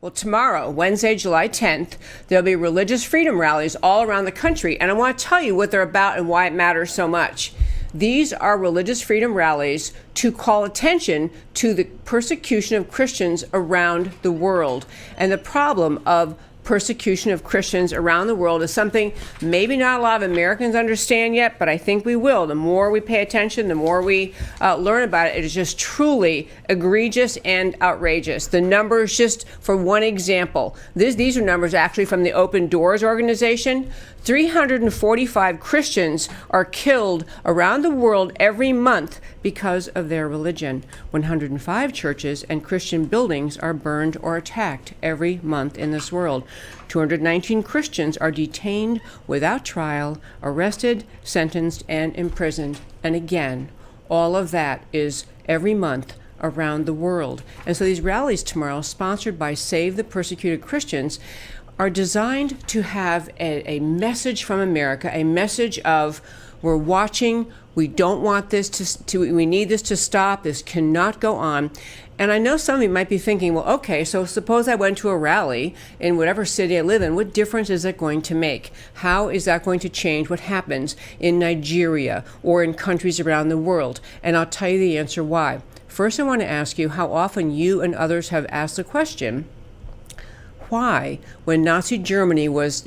Well, tomorrow, Wednesday, July 10th, there'll be religious freedom rallies all around the country, and I want to tell you what they're about and why it matters so much. These are religious freedom rallies to call attention to the persecution of Christians around the world. And the problem of persecution of Christians around the world is something maybe not a lot of Americans understand yet, but I think we will. The more we pay attention, the more we learn about it. It is just truly egregious and outrageous. The numbers, just for one example, these are numbers actually from the Open Doors organization. 345 Christians are killed around the world every month because of their religion. 105 churches and Christian buildings are burned or attacked every month in this world. 219 Christians are detained without trial, arrested, sentenced, and imprisoned. And again, all of that is every month around the world. And so these rallies tomorrow, sponsored by Save the Persecuted Christians, are designed to have a message from America, a message of we're watching, we don't want this we need this to stop, this cannot go on. And I know some of you might be thinking, well, okay, so suppose I went to a rally in whatever city I live in, what difference is it going to make? How is that going to change what happens in Nigeria or in countries around the world? And I'll tell you the answer why. First, I want to ask you how often you and others have asked the question, why, when Nazi Germany was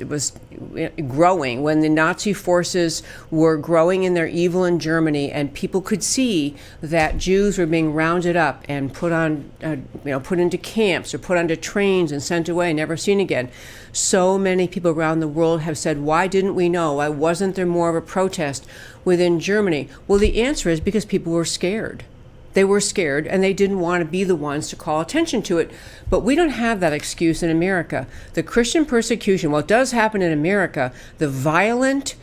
growing, when the Nazi forces were growing in their evil in Germany, and people could see that Jews were being rounded up and put into camps or put onto trains and sent away, never seen again. So many people around the world have said, why didn't we know? Why wasn't there more of a protest within Germany? Well, the answer is because people were scared. They were scared, and they didn't want to be the ones to call attention to it. But we don't have that excuse in America. The Christian persecution, well, it does happen in America, the violent,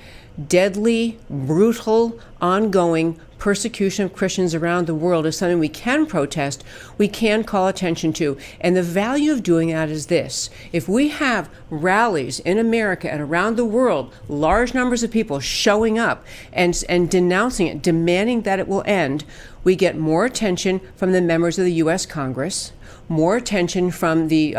deadly, brutal, ongoing persecution of Christians around the world is something we can protest, we can call attention to. And the value of doing that is this. If we have rallies in America and around the world, large numbers of people showing up and denouncing it, demanding that it will end, we get more attention from the members of the U.S. Congress, more attention from the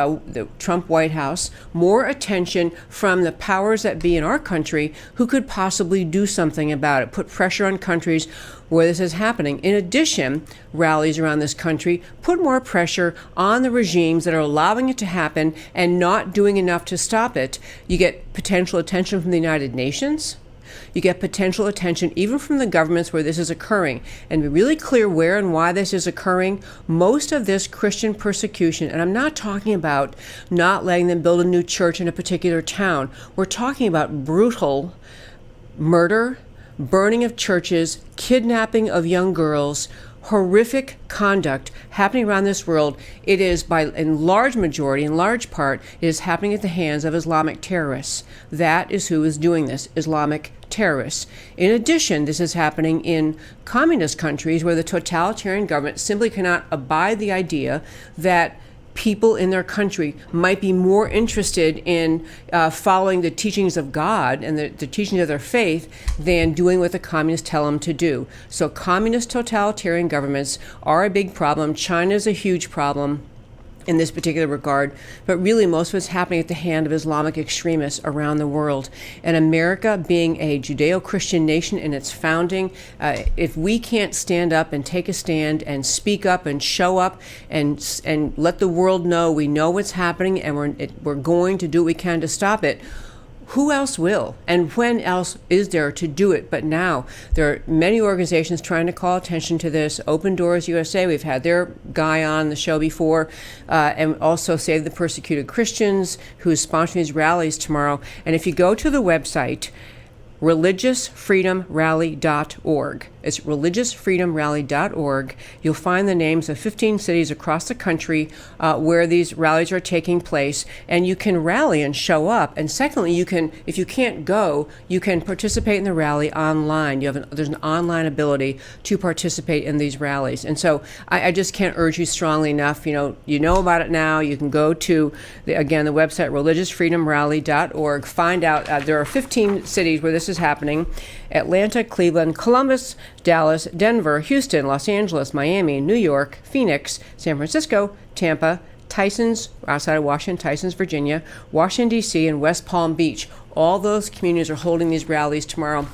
Trump White House, more attention from the powers that be in our country who could possibly do something about it, put pressure on countries where this is happening. In addition, rallies around this country put more pressure on the regimes that are allowing it to happen and not doing enough to stop it. You get potential attention from the United Nations. You get potential attention even from the governments where this is occurring. And be really clear where and why this is occurring. Most of this Christian persecution, and I'm not talking about not letting them build a new church in a particular town. We're talking about brutal murder, burning of churches, kidnapping of young girls, horrific conduct happening around this world. It is in large part, it is happening at the hands of Islamic terrorists. That is who is doing this, Islamic terrorists. In addition, this is happening in communist countries where the totalitarian government simply cannot abide the idea that people in their country might be more interested in following the teachings of God and the teachings of their faith than doing what the communists tell them to do. So communist totalitarian governments are a big problem. China is a huge problem in this particular regard, but really most of it's happening at the hand of Islamic extremists around the world. And America, being a Judeo-Christian nation in its founding, if we can't stand up and take a stand and speak up and show up and let the world know we know what's happening and we're going to do what we can to stop it, who else will? And when else is there to do it? But now there are many organizations trying to call attention to this. Open Doors USA, we've had their guy on the show before, and also Save the Persecuted Christians, who's sponsoring these rallies tomorrow. And if you go to the website, religiousfreedomrally.org. It's religiousfreedomrally.org. You'll find the names of 15 cities across the country where these rallies are taking place, and you can rally and show up. And secondly, you can, if you can't go, you can participate in the rally online. There's an online ability to participate in these rallies. And so I just can't urge you strongly enough. You know about it now. You can go to the website religiousfreedomrally.org. Find out there are 15 cities where this is happening: Atlanta, Cleveland, Columbus, Dallas, Denver, Houston, Los Angeles, Miami, New York, Phoenix, San Francisco, Tampa, Tyson's, outside of Washington, Tyson's, Virginia, Washington, D.C., and West Palm Beach. All those communities are holding these rallies tomorrow.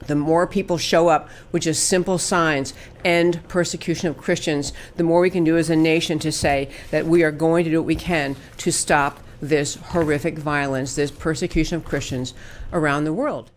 The more people show up, which is simple signs, end persecution of Christians, the more we can do as a nation to say that we are going to do what we can to stop this horrific violence, this persecution of Christians around the world.